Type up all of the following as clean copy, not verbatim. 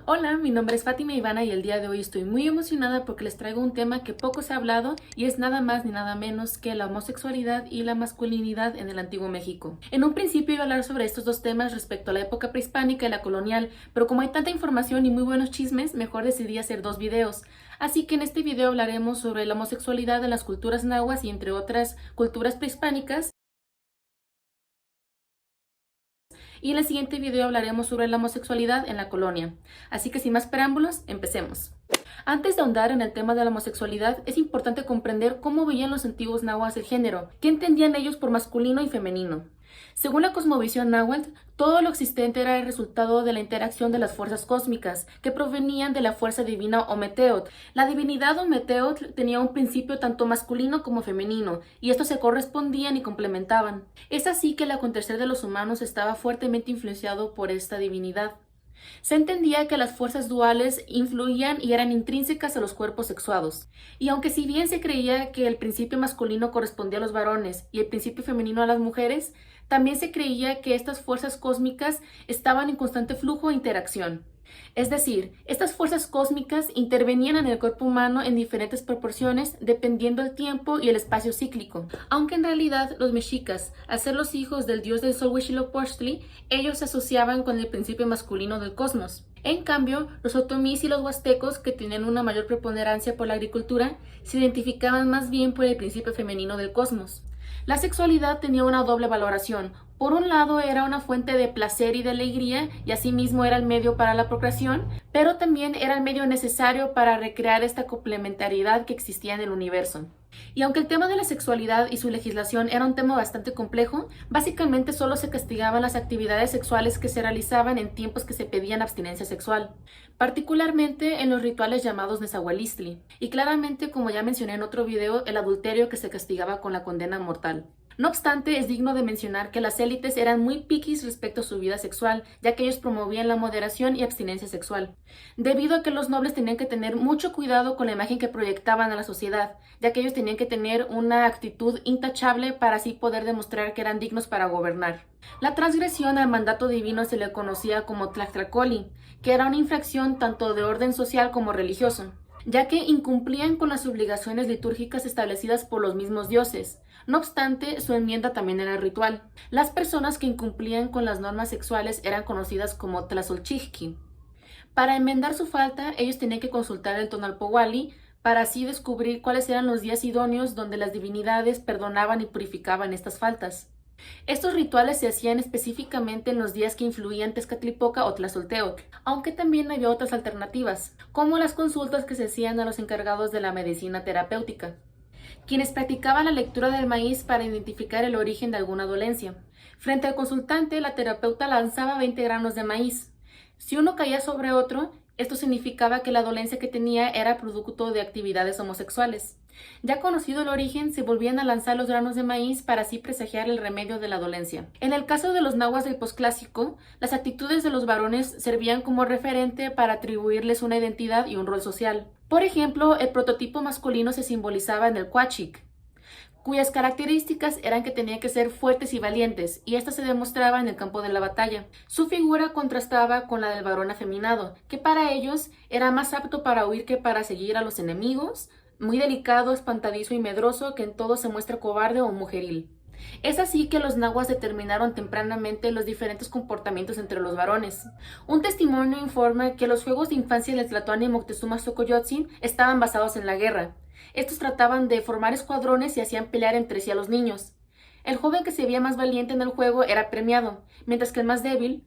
Hola, mi nombre es Fátima Ivana y el día de hoy estoy muy emocionada porque les traigo un tema que poco se ha hablado y es nada más ni nada menos que la homosexualidad y la masculinidad en el antiguo México. En un principio iba a hablar sobre estos dos temas respecto a la época prehispánica y la colonial, pero como hay tanta información y muy buenos chismes, mejor decidí hacer dos videos. Así que en este video hablaremos sobre la homosexualidad en las culturas nahuas y entre otras culturas prehispánicas. Y en el siguiente video hablaremos sobre la homosexualidad en la colonia. Así que sin más preámbulos, empecemos. Antes de ahondar en el tema de la homosexualidad, es importante comprender cómo veían los antiguos nahuas el género, qué entendían ellos por masculino y femenino. Según la cosmovisión náhuatl, todo lo existente era el resultado de la interacción de las fuerzas cósmicas, que provenían de la fuerza divina Ometeotl. La divinidad Ometeotl tenía un principio tanto masculino como femenino, y estos se correspondían y complementaban. Es así que el acontecer de los humanos estaba fuertemente influenciado por esta divinidad. Se entendía que las fuerzas duales influían y eran intrínsecas a los cuerpos sexuados. Y aunque si bien se creía que el principio masculino correspondía a los varones y el principio femenino a las mujeres, también se creía que estas fuerzas cósmicas estaban en constante flujo e interacción. Es decir, estas fuerzas cósmicas intervenían en el cuerpo humano en diferentes proporciones dependiendo del tiempo y el espacio cíclico. Aunque en realidad los mexicas, al ser los hijos del dios del sol Huitzilopochtli, ellos se asociaban con el principio masculino del cosmos. En cambio, los otomís y los huastecos, que tenían una mayor preponderancia por la agricultura, se identificaban más bien por el principio femenino del cosmos. La sexualidad tenía una doble valoración. Por un lado era una fuente de placer y de alegría y asimismo era el medio para la procreación, pero también era el medio necesario para recrear esta complementariedad que existía en el universo. Y aunque el tema de la sexualidad y su legislación era un tema bastante complejo, básicamente solo se castigaban las actividades sexuales que se realizaban en tiempos que se pedían abstinencia sexual, particularmente en los rituales llamados Nezahualistli, y claramente, como ya mencioné en otro video, el adulterio que se castigaba con la condena mortal. No obstante, es digno de mencionar que las élites eran muy piquis respecto a su vida sexual, ya que ellos promovían la moderación y abstinencia sexual, debido a que los nobles tenían que tener mucho cuidado con la imagen que proyectaban a la sociedad, ya que ellos tenían que tener una actitud intachable para así poder demostrar que eran dignos para gobernar. La transgresión al mandato divino se le conocía como tlactlacoli, que era una infracción tanto de orden social como religioso, ya que incumplían con las obligaciones litúrgicas establecidas por los mismos dioses. No obstante, su enmienda también era ritual. Las personas que incumplían con las normas sexuales eran conocidas como tlazolchijqui. Para enmendar su falta, ellos tenían que consultar el Tonalpowali para así descubrir cuáles eran los días idóneos donde las divinidades perdonaban y purificaban estas faltas. Estos rituales se hacían específicamente en los días que influían Tezcatlipoca o Tlazolteotl, aunque también había otras alternativas, como las consultas que se hacían a los encargados de la medicina terapéutica, quienes practicaban la lectura del maíz para identificar el origen de alguna dolencia. Frente al consultante, la terapeuta lanzaba 20 granos de maíz. Si uno caía sobre otro, esto significaba que la dolencia que tenía era producto de actividades homosexuales. Ya conocido el origen, se volvían a lanzar los granos de maíz para así presagiar el remedio de la dolencia. En el caso de los nahuas del posclásico, las actitudes de los varones servían como referente para atribuirles una identidad y un rol social. Por ejemplo, el prototipo masculino se simbolizaba en el cuachic, cuyas características eran que tenían que ser fuertes y valientes, y esto se demostraba en el campo de la batalla. Su figura contrastaba con la del varón afeminado, que para ellos era más apto para huir que para seguir a los enemigos, muy delicado, espantadizo y medroso, que en todo se muestra cobarde o mujeril. Es así que los nahuas determinaron tempranamente los diferentes comportamientos entre los varones. Un testimonio informa que los juegos de infancia del Tlatoani y Moctezuma Xocoyotzin estaban basados en la guerra. Estos trataban de formar escuadrones y hacían pelear entre sí a los niños. El joven que se veía más valiente en el juego era premiado, mientras que el más débil,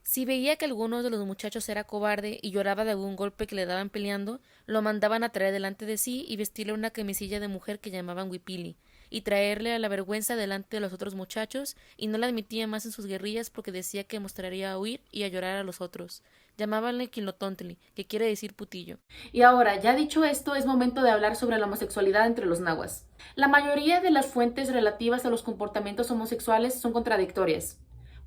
si veía que alguno de los muchachos era cobarde y lloraba de algún golpe que le daban peleando, lo mandaban a traer delante de sí y vestirle una camisilla de mujer que llamaban huipili, y traerle a la vergüenza delante de los otros muchachos, y no la admitía más en sus guerrillas porque decía que mostraría a huir y a llorar a los otros. Llamábanle quilotontli, que quiere decir putillo. Y ahora, ya dicho esto, es momento de hablar sobre la homosexualidad entre los nahuas. La mayoría de las fuentes relativas a los comportamientos homosexuales son contradictorias,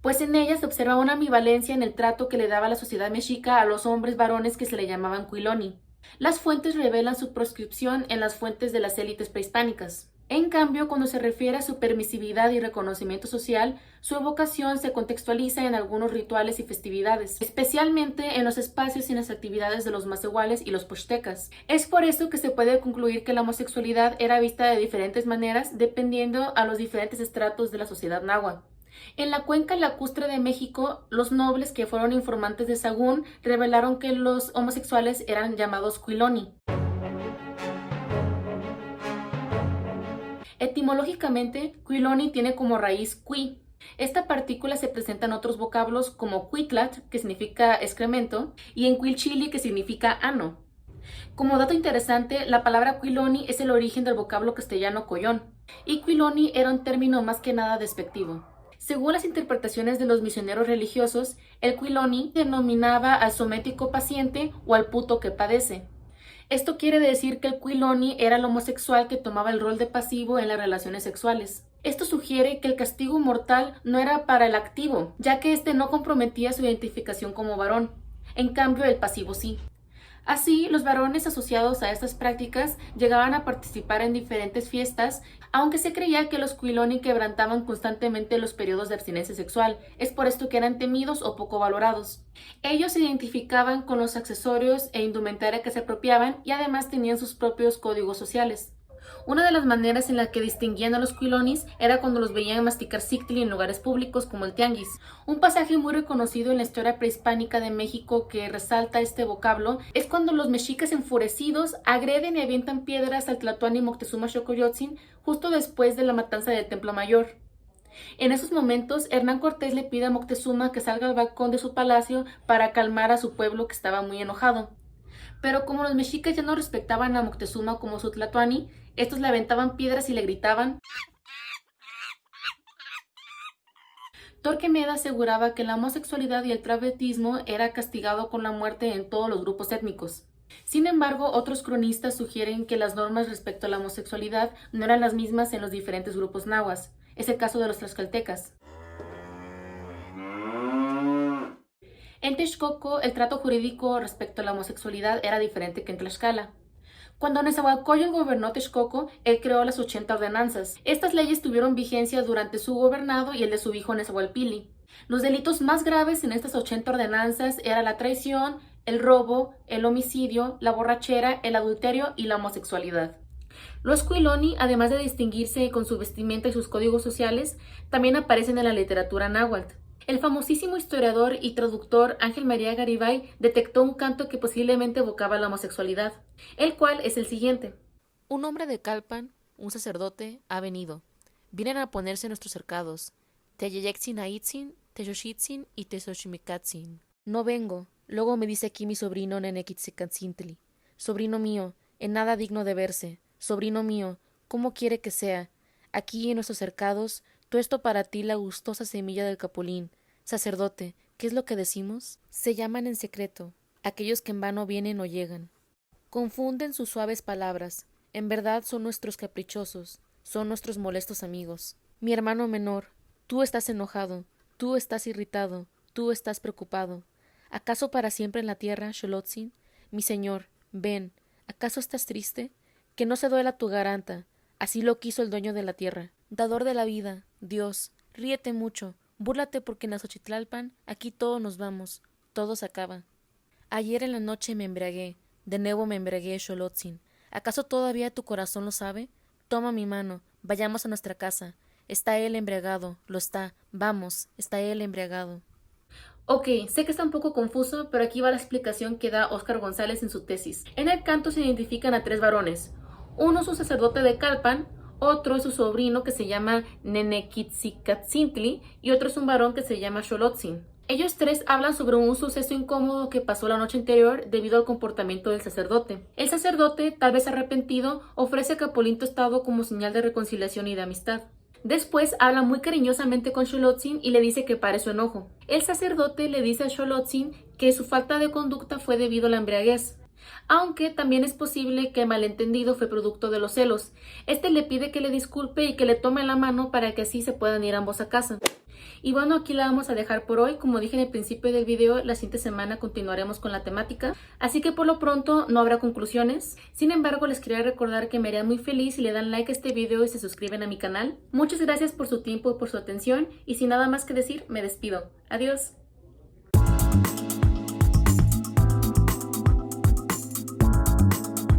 pues en ellas se observa una ambivalencia en el trato que le daba la sociedad mexica a los hombres varones que se le llamaban cuiloni. Las fuentes revelan su proscripción en las fuentes de las élites prehispánicas. En cambio, cuando se refiere a su permisividad y reconocimiento social, su evocación se contextualiza en algunos rituales y festividades, especialmente en los espacios y en las actividades de los macehuales y los pochtecas. Es por eso que se puede concluir que la homosexualidad era vista de diferentes maneras dependiendo a los diferentes estratos de la sociedad náhuatl. En la cuenca lacustre de México, los nobles que fueron informantes de Sagún revelaron que los homosexuales eran llamados cuiloni. Etimológicamente, cuiloni tiene como raíz cui. Esta partícula se presenta en otros vocablos como cuitlat, que significa excremento, y en cuilchili, que significa ano. Como dato interesante, la palabra cuiloni es el origen del vocablo castellano collón, y cuiloni era un término más que nada despectivo. Según las interpretaciones de los misioneros religiosos, el cuiloni denominaba al somético paciente o al puto que padece. Esto quiere decir que el cuiloni era el homosexual que tomaba el rol de pasivo en las relaciones sexuales. Esto sugiere que el castigo mortal no era para el activo, ya que éste no comprometía su identificación como varón. En cambio, el pasivo sí. Así, los varones asociados a estas prácticas llegaban a participar en diferentes fiestas, aunque se creía que los cuiloni quebrantaban constantemente los periodos de abstinencia sexual. Es por esto que eran temidos o poco valorados. Ellos se identificaban con los accesorios e indumentaria que se apropiaban y además tenían sus propios códigos sociales. Una de las maneras en la que distinguían a los cuilonis era cuando los veían masticar cíctili en lugares públicos como el tianguis. Un pasaje muy reconocido en la historia prehispánica de México que resalta este vocablo es cuando los mexicas enfurecidos agreden y avientan piedras al Tlatoani Moctezuma Xocoyotzin justo después de la matanza del Templo Mayor. En esos momentos, Hernán Cortés le pide a Moctezuma que salga al balcón de su palacio para calmar a su pueblo que estaba muy enojado. Pero como los mexicas ya no respetaban a Moctezuma como su tlatoani, estos le aventaban piedras y le gritaban. Torquemada aseguraba que la homosexualidad y el travestismo era castigado con la muerte en todos los grupos étnicos. Sin embargo, otros cronistas sugieren que las normas respecto a la homosexualidad no eran las mismas en los diferentes grupos nahuas. Es el caso de los tlaxcaltecas. En Texcoco, el trato jurídico respecto a la homosexualidad era diferente que en Tlaxcala. Cuando Nezahualcóyotl gobernó Texcoco, él creó las 80 ordenanzas. Estas leyes tuvieron vigencia durante su gobernado y el de su hijo Nezahualpili. Los delitos más graves en estas 80 ordenanzas eran la traición, el robo, el homicidio, la borrachera, el adulterio y la homosexualidad. Los cuiloni, además de distinguirse con su vestimenta y sus códigos sociales, también aparecen en la literatura náhuatl. El famosísimo historiador y traductor Ángel María Garibay detectó un canto que posiblemente evocaba la homosexualidad, el cual es el siguiente. Un hombre de Calpan, un sacerdote, ha venido. Vienen a ponerse nuestros cercados. Teyeyexin aitzin, Teyoxitzin y Tezochimicatzin. No vengo, luego me dice aquí mi sobrino Nenequitzicantcintli. Sobrino mío, en nada digno de verse. Sobrino mío, ¿cómo quiere que sea? Aquí en nuestros cercados, tuesto para ti la gustosa semilla del capulín. Sacerdote, ¿qué es lo que decimos? Se llaman en secreto, aquellos que en vano vienen o llegan. Confunden sus suaves palabras, en verdad son nuestros caprichosos, son nuestros molestos amigos. Mi hermano menor, tú estás enojado, tú estás irritado, tú estás preocupado. ¿Acaso para siempre en la tierra, Xolotzin? Mi señor, ven, ¿acaso estás triste? Que no se duela tu garganta, así lo quiso el dueño de la tierra. Dador de la vida, Dios, ríete mucho, búrlate porque en la Xochitlalpan aquí todos nos vamos, todo se acaba. Ayer en la noche me embriagué, de nuevo me embriagué, Xolotzin. ¿Acaso todavía tu corazón lo sabe? Toma mi mano, vayamos a nuestra casa. Está él embriagado, lo está, vamos, está él embriagado. Ok, sé que está un poco confuso, pero aquí va la explicación que da Óscar González en su tesis. En el canto se identifican a 3 varones. Uno es un sacerdote de Calpan, otro es su sobrino que se llama Nenequitzicantcintli y otro es un varón que se llama Xolotzin. Ellos 3 hablan sobre un suceso incómodo que pasó la noche anterior debido al comportamiento del sacerdote. El sacerdote, tal vez arrepentido, ofrece a Capulín tostado como señal de reconciliación y de amistad. Después habla muy cariñosamente con Xolotzin y le dice que pare su enojo. El sacerdote le dice a Xolotzin que su falta de conducta fue debido a la embriaguez, aunque también es posible que el malentendido fue producto de los celos. Este le pide que le disculpe y que le tome la mano para que así se puedan ir ambos a casa. Y bueno, aquí la vamos a dejar por hoy. Como dije en el principio del video, la siguiente semana continuaremos con la temática, así que por lo pronto no habrá conclusiones. Sin embargo, les quería recordar que me haría muy feliz si le dan like a este video y se suscriben a mi canal. Muchas gracias por su tiempo y por su atención, y sin nada más que decir, me despido. Adiós.